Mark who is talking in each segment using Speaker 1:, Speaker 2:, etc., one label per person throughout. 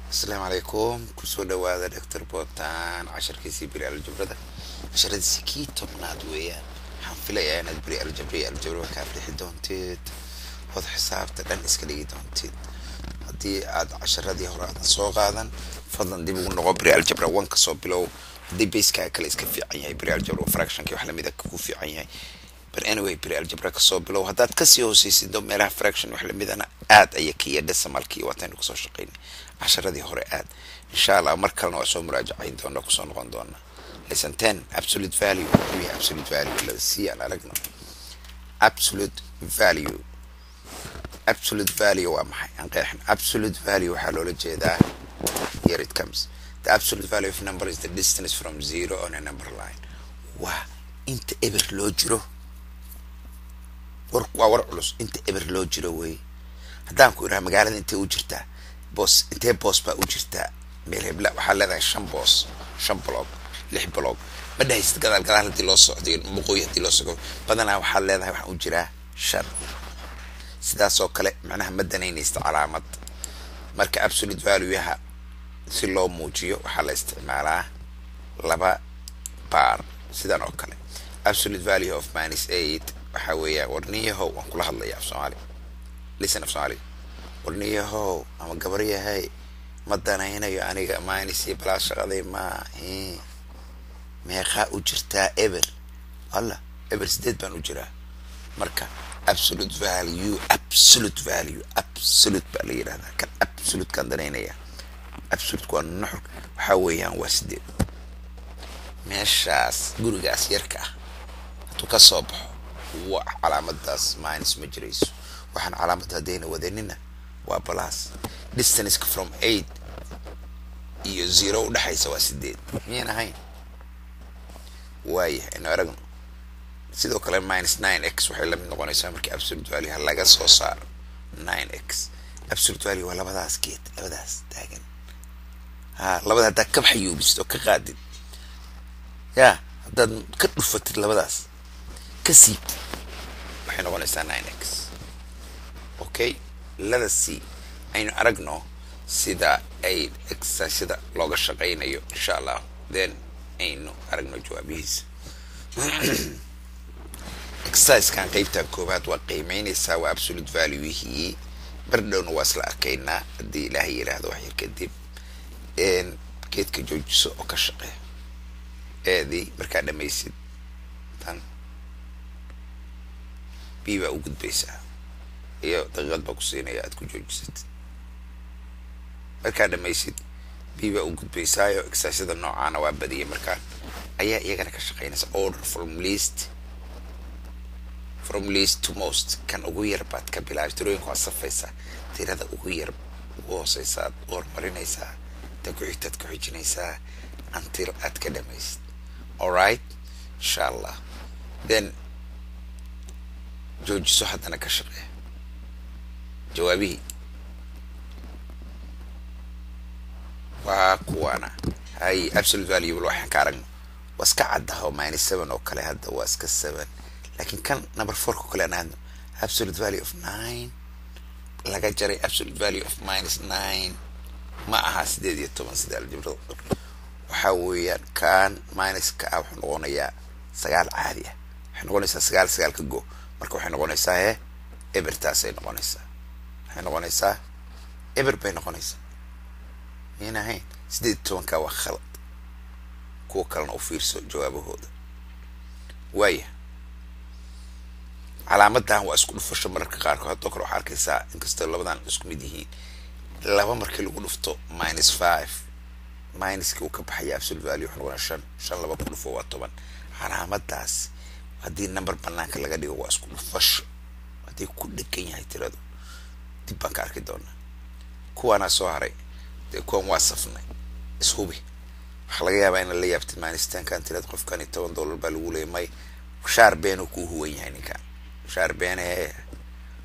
Speaker 1: السلام عليكم كسو دوادا دكتور بوتان عشر كيسي بري الجبرة عشر هذا سكيتو من عدوية حنفلي أنا بري الجبرة كافلي حدونتيد وضع حساب تدن إسكالي دونتيد هدي عاد عشر هذه هراء سوق هذا فضلا دي بقول نقول بري الجبرة وان كسو بلو دي بيس كاكل إسكافي عيني بري الجبرة وفراكشن كيف حلمي ذاك كوفي عيني بل anyway بري الجبرة كسو بلو هدات كسيو سيسي دوم ميرها فراكشن وحلمي ذا أنا آد أيكية دسا مالكي واتين كسو شقيني عشرة هراء إن شاء الله مركلنا وسوم مراجعين دونا كسون غندونا lesson 10 absolute value absolute value ولا سي على رقم absolute value ومحي نقيح absolute value حلول الجيدة here it comes the absolute value of number is the distance from zero on a number line وانت ابر لو جرو ورقلص انت ابر لو جرو وي هدام كورها مقالة انت وجرتا بوس انت بوس با وجرتا ميل بلا waxaa leedahay 5 boos 5 block 6 block ma dhahaysid gadaal hadii loo socdo muqooy hadii loo socdo badanaa waxaa leedahay waxaan u jiraa 5 sidaas oo kale macnaha ma danaynaysto calaamad marka absolute value yaha si loo muujiyo waxaa la isticmaalaa laba bar sidan oo kale absolute value of -8 waxa weeyaa warniyaho waan kula hadlayaa af Soomaali listen af Soomaali warniyaho ama gabar yahay مدناينيو أنيقا ماينسي بلا شغلي ما ميخا أجرتا إبر الله إبر سديد بان أجرا مركا absolute value هذا كان absolute كان دنينيا absolute كوان نحر وحاويان واسديد ميشاس قرقاس يركا توكا صبح وعلامة داس ماينس مجريس وحن علامة هدين وديننا وبلاس distance from 8 iyo 0 u dhaxaysa waa 8 miyana hayn way ina aragno sidoo kale -9x waxay la mid noqonaysaa markii absolute value laga soo saaro 9x absolute value waa labadaas geed labadaas taagan labada hada ka baxayuubisto ka qaadid hadad ka dhufatid labadaas ka siib waxay noqonaysaa 9x okay lada si aynu aragno sida ay exercise looga shaqeynayo insha Allah then aynu aragno jawaabihiisa exercise kan qaybta koobaad waa qiimeynaysa waa absolute value hii bardowna waa isla arkaynaa hadii ilaahay yiraahdo wax yar kadib geedka joojiso oo ka shaqeeya eedii markaa dhamaysid tan biiba u gudbaysaa iyo daqiiqad ba ku siinaya aad ku joojisad markaa dhamaysid biiba u gudbaysaayo exercise noocaana waa badiyay markaa ayaa iyagana ka shaqeynaysa order from least to most kan ugu yar baad ka bilaabay tirooyinka waa safaysaa tirada ugu yar ugu hooseysaa marinaysaa ta ku xigtaad ku xijinaysaa until aad ka dhamaysid alright inshallah then joojiso haddana ka shaqee jawaabihi waa kuwana hay absolute value waxaan ka aragno waska caddaho -7 oo kale hadda waa iska 7 laakiin kan number 4 ku kale aan absolute value of 9 laga jaray absolute value of -9 ma aha 18 sida aljabrada waxa weeyaan kan minus ka wuxuu noqonayaa 9 caadi ah waxay noqonaysaa 9 ka go marka waxay noqonaysaa ebertaas ay noqonaysaa waxay noqonaysaa eber bay noqonaysaa هنا هين سديد توانكا وخلط كو كلنا وفيرسو جوابه هذا وايه علامتها هو اسكو دفشو مركا قاركو هادو كرو حاركيسا انكستو لبدان اسكو ميديهين لابا مركا لغو دفتو -5 ماينس كيو كبحيا absolute value حنقونا شان لابا كو دفو واتوبان علامتهاس هادي النمبر بانانكا لغا ديغو اسكو دفشو هادي كو دكين يهي تيرادو دي بانكا اركي دونا كوانا سوهاري كون واصفنا اسهوبي waxa laga yaabaa in la yaabto maanistan kan tirad qofkan $10 baa lagu leeyahay shaar been ku huwan yahay ninka shaar been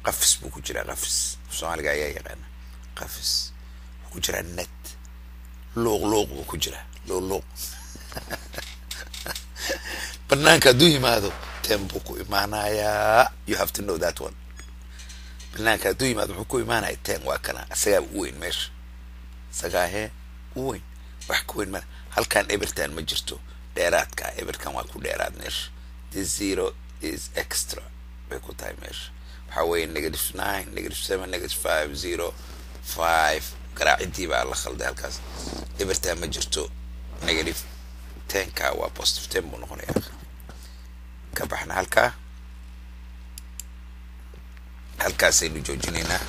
Speaker 1: qafis buu ku jira qafis Soomaaliga ayaa yaqaan qafis ku jira net looq buu ku jira looq banaanka duu yimaado tempo ku imaanaya you have to know that one banaanka duu yimaado wuxuu ku imaanaya ten waa kana asaga weyn meesha sagaahe وين وحكوين ما هل كان إبرتان مجرتو ديرات كا إبرتان واكو ديرات مش this zero is extra بيكو تاي مش حوين negative 9 negative 7 negative 5 0 5 قراعدي بقى الله خلده هالكاس إبرتان مجرتو negative 10 كا و positive 10 بنقول يا أخي كبحنا هالكا سيدو جوجينينا